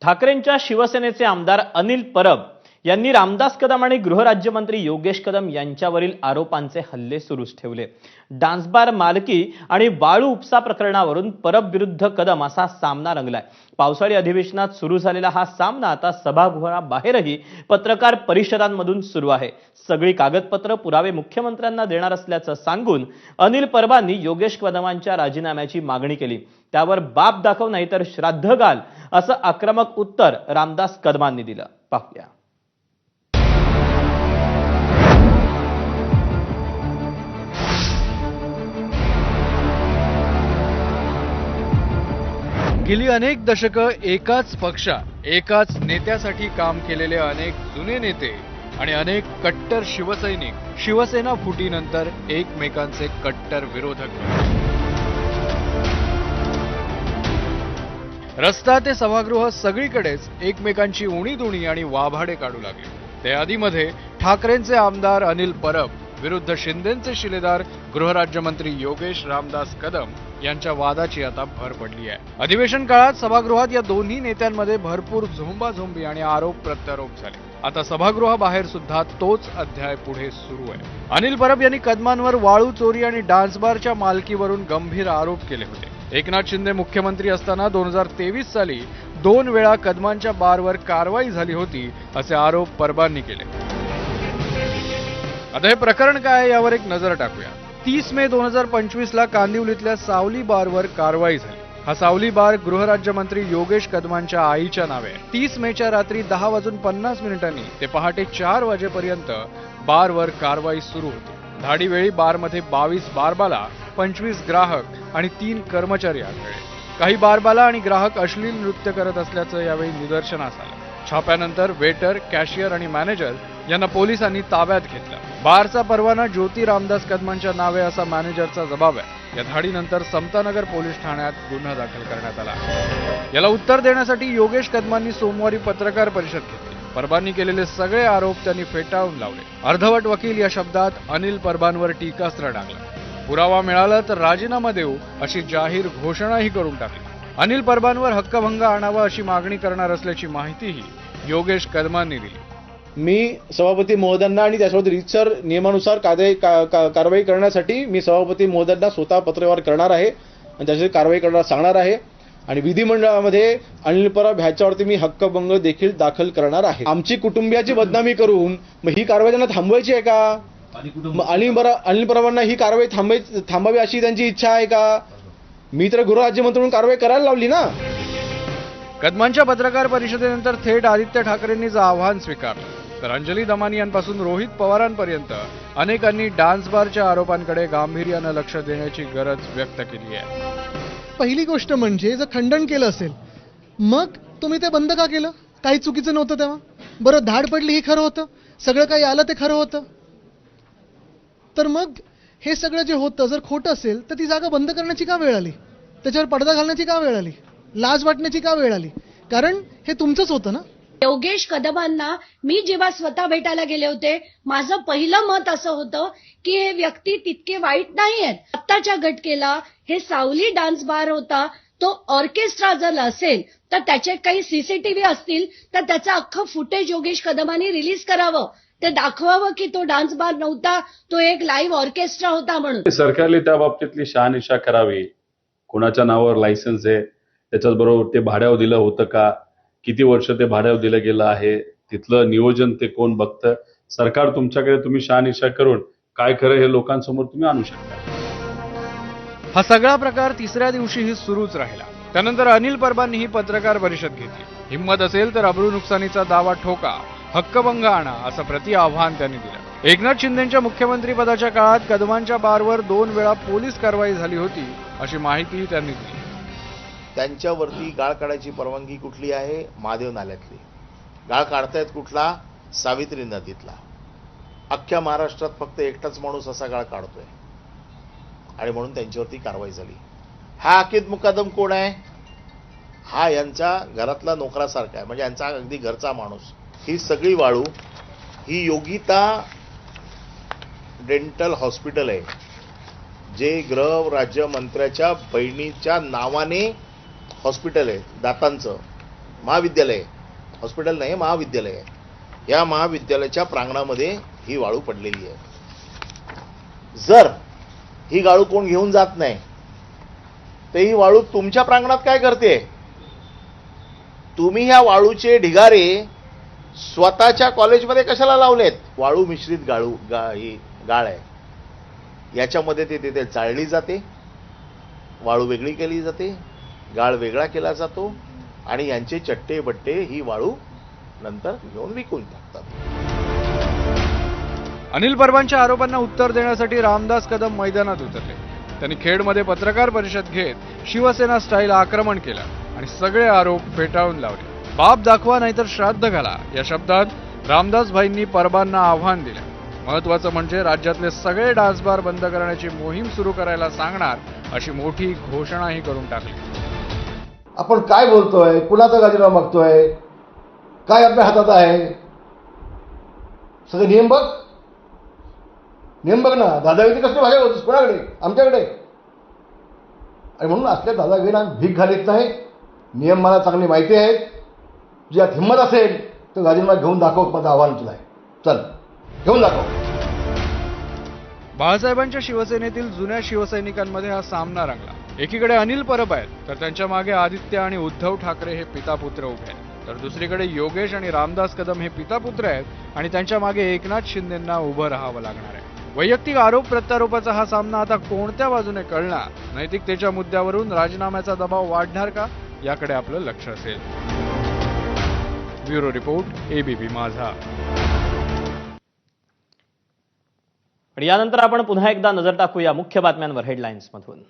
ठाकरेंच्या शिवसेनेचे आमदार अनिल परब यांनी रामदास कदम आणि गृहराज्यमंत्री योगेश कदम यांच्यावरील आरोपांचे हल्ले सुरूच ठेवले। डान्सबार मालकी आणि वाळू उपसा प्रकरणावरून परब विरुद्ध कदम असा सामना रंगलाय। पावसाळी अधिवेशनात सुरू झालेला हा सामना आता सभागृहाबाहेरही पत्रकार परिषदांमधून सुरू आहे। सगळी कागदपत्र पुरावे मुख्यमंत्र्यांना देणार असल्याचं सांगून अनिल परबांनी योगेश कदमांच्या राजीनाम्याची मागणी केली। त्यावर बाप दाखव नाहीतर श्राद्ध घाल असं आक्रमक उत्तर रामदास कदमांनी दिलं। पाहूया। गेली अनेक दशकं एकाच एकाच नेत्यासाठी काम केलेले अनेक जुने नेते आणि अनेक कट्टर शिवसैनिक शिवसेना फुटीनंतर एकमेकांचे कट्टर विरोधक बनले। रस्ता ते सभागृह सगळीकडेच एकमेकांची उणीधुणी आणि वाभाडे काढू लागले। त्याआधीमध्ये ठाकरेंचे आमदार अनिल परब विरुद्ध शिंदेंचे शिलेदार गृहराज्यमंत्री योगेश रामदास कदम यांच्या वादाची आता भर पडली आहे। अधिवेशन काळात सभागृहात या दोन्ही नेत्यांमध्ये भरपूर झोंबाझोंबी आणि आरोप प्रत्यारोप झाले। आता सभागृहाबाहेर सुद्धा तोच अध्याय पुढे सुरू आहे। अनिल परब यांनी कदमांवर वाळू चोरी आणि डान्सबारच्या मालकीवरून गंभीर आरोप केले होते। एकनाथ शिंदे मुख्यमंत्री असताना 2023 साली 2 वेळा कदमांच्या बारवर कारवाई झाली होती असे आरोप परबांनी केले। आता हे प्रकरण काय आहे यावर एक नजर टाकूया। 30 मे 2025 ला कांदिवलीतल्या सावली बारवर कारवाई झाली। हा सावली बार गृहराज्यमंत्री योगेश कदमांच्या आईच्या नावे आहे। 30 मेच्या रात्री 10:50 ते पहाटे 4 वाजेपर्यंत बारवर कारवाई सुरू होती। धाडी वेळी बारमध्ये 22 बारबाला, 25 ग्राहक आणि 3 कर्मचारी आढळले। काही बारबाला आणि ग्राहक अश्लील नृत्य करत असल्याचं यावेळी निदर्शनास आलं। छाप्यानंतर वेटर, कॅशियर आणि मॅनेजर यांना पोलिसांनी ताब्यात घेतलं। बारचा परवाना ज्योती रामदास कदमांच्या नावे असा मॅनेजरचा जबाब आहे। या धाडीनंतर समतानगर पोलीस ठाण्यात गुन्हा दाखल करण्यात आला। याला उत्तर देण्यासाठी योगेश कदमांनी सोमवारी पत्रकार परिषद घेतली। परबांनी केलेले सगळे आरोप त्यांनी फेटाळून लावले। अर्धवट वकील या शब्दात अनिल परबांवर टीकास्त्र डागलं। पुरावा मिळाला तर राजीनामा देऊ अशी जाहीर घोषणाही करून टाकली। अनिल परबांवर हक्कभंग आणावा अशी मागणी करणार असल्याची माहितीही योगेश कदमांनी दिली। मी सभापती महोदयांना आणि त्यासोबत रीतसर नियमानुसार कारवाई करण्यासाठी मी सभापती महोदयांना स्वतः पत्रव्यवहार करणार आहे आणि त्याची कारवाई करण्यास सांगणार आहे आणि विधिमंडळामध्ये अनिल परब ह्याच्यावरती मी हक्कभंग देखील दाखल करणार आहे। आमची कुटुंबियाची बदनामी करून मग ही कारवाई त्यांना थांबवायची आहे का? अनिल परबांना ही कारवाई थांबावी अशी त्यांची इच्छा आहे का? मी तर गृहराज्यमंत्री म्हणून कारवाई करायला लावली ना। कदमांच्या पत्रकार परिषदेनंतर थेट आदित्य ठाकरेंनीच आव्हान स्वीकारलं तर अंजली दमानी यांपासून रोहित पवारांपर्यंत अनेकांनी डान्स बारच्या आरोपांकडे गांभीर्यानं लक्ष देण्याची गरज व्यक्त केली आहे। पहिली गोष्ट म्हणजे जर खंडन केलं असेल मग तुम्ही ते बंद का केलं? काही चुकीचं नव्हतं तेव्हा? बरं, धाड पडली हे खरं होतं, सगळं काही आलं ते खरं होतं, तर मग हे सगळं जे होतं जर खोटं असेल तर ती जागा बंद करण्याची का वेळ आली? त्याच्यावर पडदा घालण्याची का वेळ आली? लाज वाटण्याची का वेळ आली? कारण हे तुमचंच होतं ना। योगेश कदमांना मी जेव्हा स्वतः भेटायला गेले होते, माझं पहिलं मत असं होतं की हे व्यक्ती तितके वाईट नाही आहेत। आत्ताच्या घटकेला हे सावली डान्स बार होता, तो ऑर्केस्ट्रा जर असेल तर त्याचे काही सीसीटीव्ही असतील तर त्याचं अख्खं फुटेज योगेश कदमांनी रिलीज करावं, ते दाखवावं की तो डान्स बार नव्हता, तो एक लाईव्ह ऑर्केस्ट्रा होता म्हणून। सरकारने त्या बाबतीतली शहानिशा करावी। कोणाच्या नावावर लायसन्स आहे, त्याच्याबरोबर ते भाड्यावर दिलं होतं का, किती वर्ष ते भाड्यावर दिलं गेलं आहे, तिथलं नियोजन ते कोण बघतं? सरकार तुमच्याकडे तुम्ही शहानिशा करून काय खरं हे लोकांसमोर तुम्ही आणू शकता। हा सगळा प्रकार तिसऱ्या दिवशीही सुरूच राहिला। त्यानंतर अनिल परबांनी ही पत्रकार परिषद घेतली। हिम्मत असेल तर अब्रू नुकसानीचा दावा ठोका, हक्कभंग आणा असं प्रति आव्हान त्यांनी दिलं। एकनाथ शिंदेंच्या मुख्यमंत्री पदाच्या काळात कदमांच्या बारवर 2 वेळा पोलीस कारवाई झाली होती अशी माहितीही त्यांनी दिली। त्यांच्यावरती गाळ काढायची परवानगी कुठली आहे? महादेव नाल्यातली। गाळ काढतायत कुठला? सावित्री नदीतला। अख्ख्या महाराष्ट्रात फक्त एकटाच माणूस असा गाळ काढतोय आणि म्हणून त्यांच्यावरती कारवाई झाली। हा अकीद मुकादम कोण आहे? हा यांच्या घरातला नोकरासारखा आहे, म्हणजे यांचा अगदी घरचा माणूस। ही सगळी वाळू ही योगिता डेंटल हॉस्पिटल आहे, जे गृहराज्यमंत्र्याच्या बहिणीच्या नावाने हॉस्पिटल आहे दातांचं, महाविद्यालय आहे, हॉस्पिटल नाही, महाविद्यालय आहे. या महाविद्यालयाच्या प्रांगणामध्ये ही वाळू पडलेली आहे. जर ही गाळू कोण घेऊन जात नाही तर ही वाळू तुमच्या प्रांगणात काय करते? तुम्ही ह्या वाळूचे ढिगारे स्वतःच्या कॉलेजमध्ये कशाला लावलेत? वाळू मिश्रित ही गाळ आहे, याच्यामध्ये ते तिथे चाळली जाते, वाळू वेगळी केली जाते, गाळ वेगळा केला जातो आणि यांचे चट्टे बट्टे ही वाळू नंतर घेऊन विकून टाकतात. अनिल परबांच्या आरोपांना उत्तर देण्यासाठी रामदास कदम मैदानात उतरले. त्यांनी खेडमध्ये पत्रकार परिषद घेत शिवसेना स्टाईल आक्रमण केलं आणि सगळे आरोप फेटाळून लावले. बाप दाखवा नाहीतर श्राद्ध घाला या शब्दात रामदास भाईंनी परबांना आव्हान दिले. महत्वाचं म्हणजे राज्यातले सगळे डान्स बार बंद करण्याची मोहीम सुरू करायला सांगणार अशी मोठी घोषणाही करून टाकली. आपण काय बोलतोय, कुणाचा राजीनामा मागतोय, काय आपल्या हातात आहे, सगळे नियम बघ ना. दादागिरी कसली भाषा होतीस कोणाकडे? आमच्याकडे. आणि म्हणून असल्या दादागिरीला भीक घालीत नाही. नियम मला चांगली माहिती आहेत. तुझ्यात हिंमत असेल तर राजीनामा घेऊन दाखव, माझं आव्हान तुला आहे. चल घेऊन दाखव. बाळासाहेबांच्या शिवसेनेतील जुन्या शिवसैनिकांमध्ये हा सामना रंगला. एकीकडे अनिल परब आहेत तर त्यांच्या मागे आदित्य आणि उद्धव ठाकरे हे पितापुत्र उभे आहेत, तर दुसरीकडे योगेश आणि रामदास कदम हे पितापुत्र आहेत आणि त्यांच्या मागे एकनाथ शिंदेंना उभं राहावं लागणार आहे. वैयक्तिक आरोप प्रत्यारोपाचा हा सामना आता कोणत्या बाजूने कळणार? नैतिकतेच्या मुद्द्यावरून राजीनाम्याचा दबाव वाढणार का? याकडे आपलं लक्ष असेल. ब्युरो रिपोर्ट, एबीपी माझा. आणि यानंतर आपण पुन्हा एकदा नजर टाकूया मुख्य बातम्यांवर हेडलाईन्समधून.